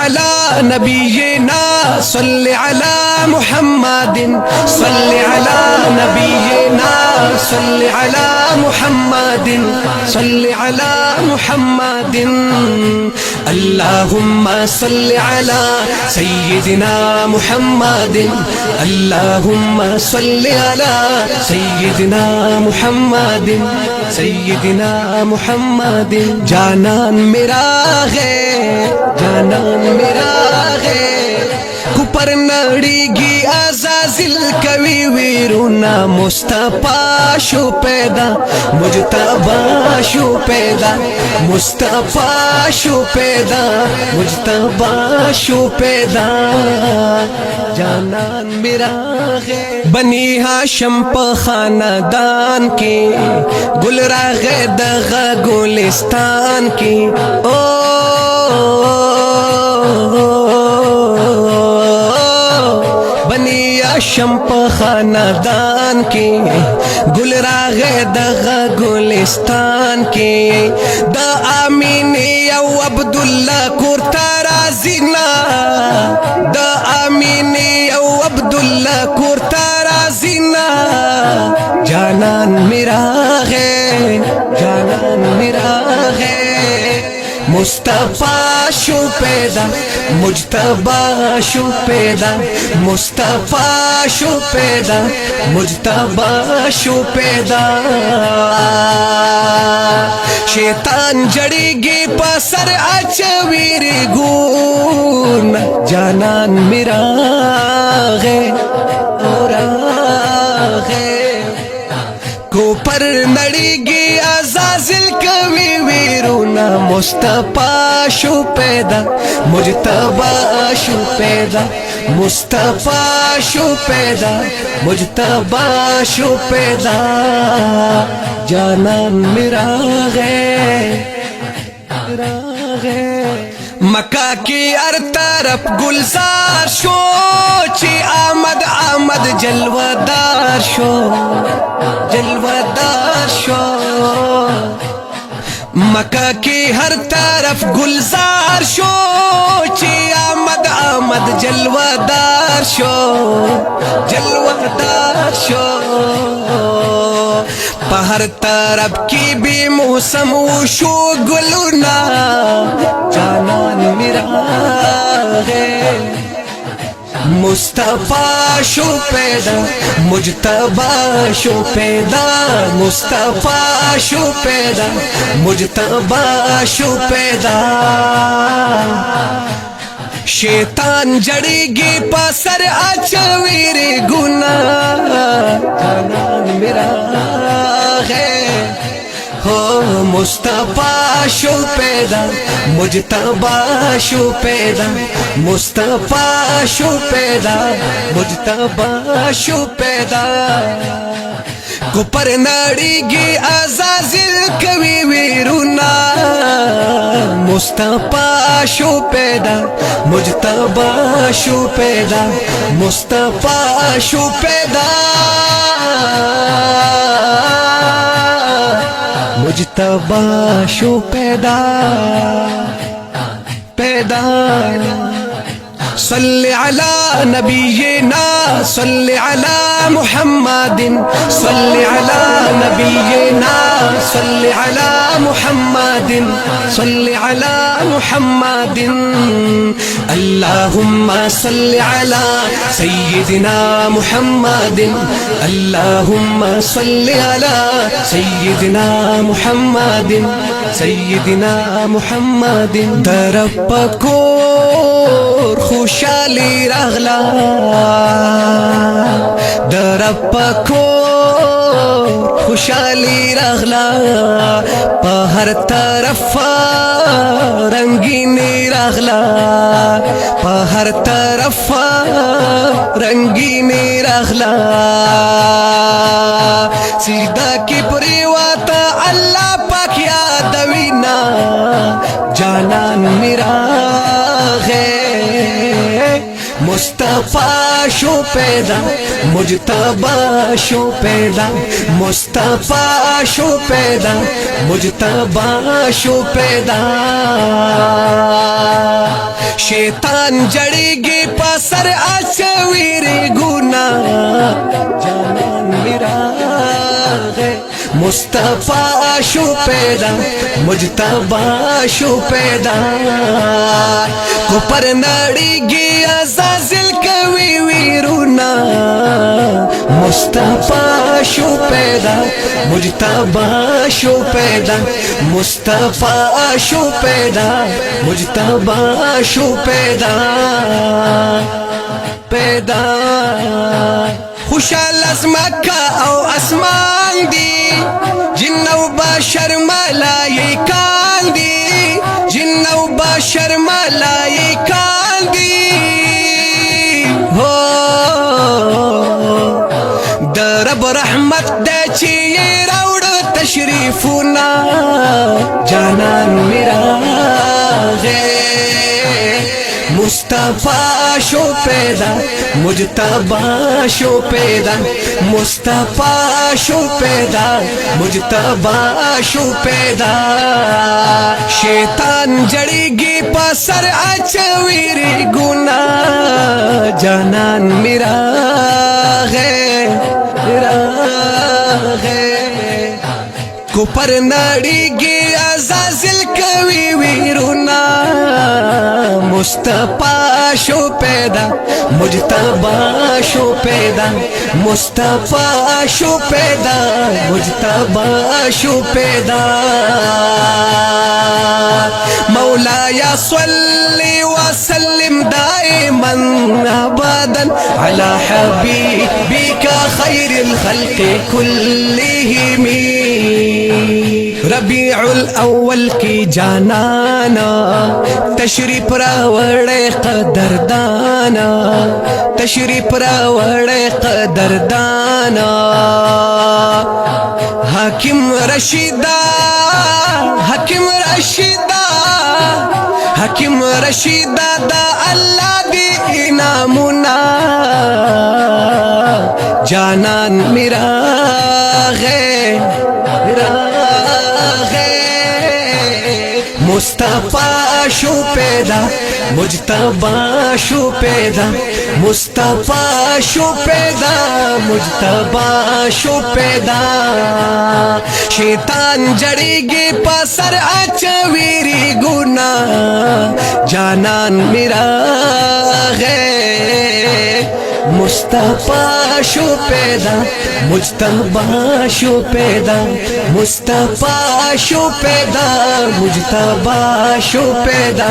अला नबीना सल्ले अला मुहम्मदिन सल्ले अला नबीना सल्ले अला मुहम्मदिन सल्ले अला मुहम्मदिन अल्लाहुम्मा सल्ले अला सय्यिदिना मुहम्मदिन अल्लाहुम्मा सल्ले अला सय्यिदिना मुहम्मदिन सय्यिदिना मुहम्मदिन। जानान मेरा है जानान मेरा है कुपर नड़ीगी अज़ाज़िल कवि वीरुना मुस्तफा शो पैदा मुजतबा शो पैदा मुस्तफा शो पैदा मुजतबा शो पैदा जानान मेरा है। बनी हाशम खानदान के गुलराग दगा गुलिस्तान की ओ शंप खानदान के गुलराग दगा गुलिस्तान के द आमीन या अब्दुल्ला कुर्ता राजीना द आमीन या अब्दुल्ला कुर्ता राजीना जानान मेरा है जानान मेरा है मुस्तफा शो पैदा मुजतबा शो पैदा मुस्तफा शो पैदा मुजतबा शो पैदा। शैतान जड़ेगी पसर अचवीर गुन जानान मेरा है और है कोपर नड़ीगी अज़ाज़िल कवि वीरुना मुस्तफा शो पैदा मुजतबा शो पैदा मुस्तफा शो पैदा मुजतबा शो पैदा जानान मेरा है मक्का की हर तरफ गुलजार शो ची आमद आमद जलवादार शो जलवादार शो मक्का की हर तरफ गुलजार शो ची आमद आमद जलवादार शो जलवादार शो पहर तरफ की भी मौसम शो गुलना जानान मेरा है मुस्तफा शो पैदा मुजतबा शो पैदा मुस्तफा शो पैदा मुजतबा शो पैदा। शैतान जड़ेगी पसर अचवीर गुना जानान मेरा है हो मुस्तफा शो पैदा मुजतबा शो पैदा मुस्तफा शो पैदा मुजतबा शो पैदा कुपर नड़ीगी अज़ाज़िल कवि वीरुना मुस्तफा शो पैदा मुजतबा शो पैदा मुस्तफा शो पैदा मुजतबा शो पैदा पैदा। सल्ले अला नबीना सल्ले अला मुहम्मदिन सल्ले अला नबीना सल्ले अला मुहम्मदिन सल्ले अला मुहम्मदिन अल्लाहुम्मा सल्ले अला सय्यिदिना मुहम्मदिन अल्लाहुम्मा सल्ले अला सय्यिदिना मुहम्मदिन सय्यिदिना मुहम्मदिन। दरपको खुशाली रगला दरपको खुशाली रगला पहर तरफ रंगीनी रगला पहर तरफ रंगीनी रगला सीधा की परिवाता अल्लाह पाक या दवीना जानान मेरा है मुस्तफा शो पैदा मुजतबा शो पैदा मुस्तफा शो पैदा मुजतबा शो पैदा शैतान जड़ेगी पसर अचवीरे गुना जानान मेरा है मुस्तफा शो पैदा मुजतबा शो पैदा कुपर नड़ीगी अज़ाज़िल कवी वीरुना मुस्तफा शो पैदा मुजतबा शो पैदा मुस्तफा शो पैदा मुजतबा शो पैदा पैदा खुशाल az मक्का औ आसमान दी जिन्नौ बशर मलाइकान दी जिन्नौ बशर मलाइकान दी हो दरब रहमत दे ची राउड तशरीफुना जानान मेरा है मुस्तफा शो पैदा मुजतबा शो पैदा मुस्तफा शो पैदा मुजतबा शो पैदा शैतान जड़ेगी पसर अचवीरे गुना जानान मेरा है कुपर नड़ीगी अज़ाज़िल कवी वीरुना मुस्तफा शो पैदा मुजतबा शो पैदा मुस्तफा शो पैदा मुजतबा शो पैदा मौलाया सल्ली वसल्लिम दाइमन अबदन अला हबीबिका खैरिल खल्क़ि कुल्लिहिम रबीउल अव्वल की जानाना तशरीफ रावड़े कदरदाना तशरीफ रावड़े कदरदाना हाकिम रशीदा हाकिम रशीदा हाकिम रशीदा दा अल्लाह दी इनामुना जानान मेरा है मुस्तफा शो पैदा मुजतबा शो पैदा मुस्तफा शो पैदा मुजतबा शो पैदा शैतान जड़ेगी पसर अचवीरे गुना जानान मेरा है मुस्तफा शो पैदा मुजतबा शो पैदा मुस्तफा शो पैदा मुजतबा शो पैदा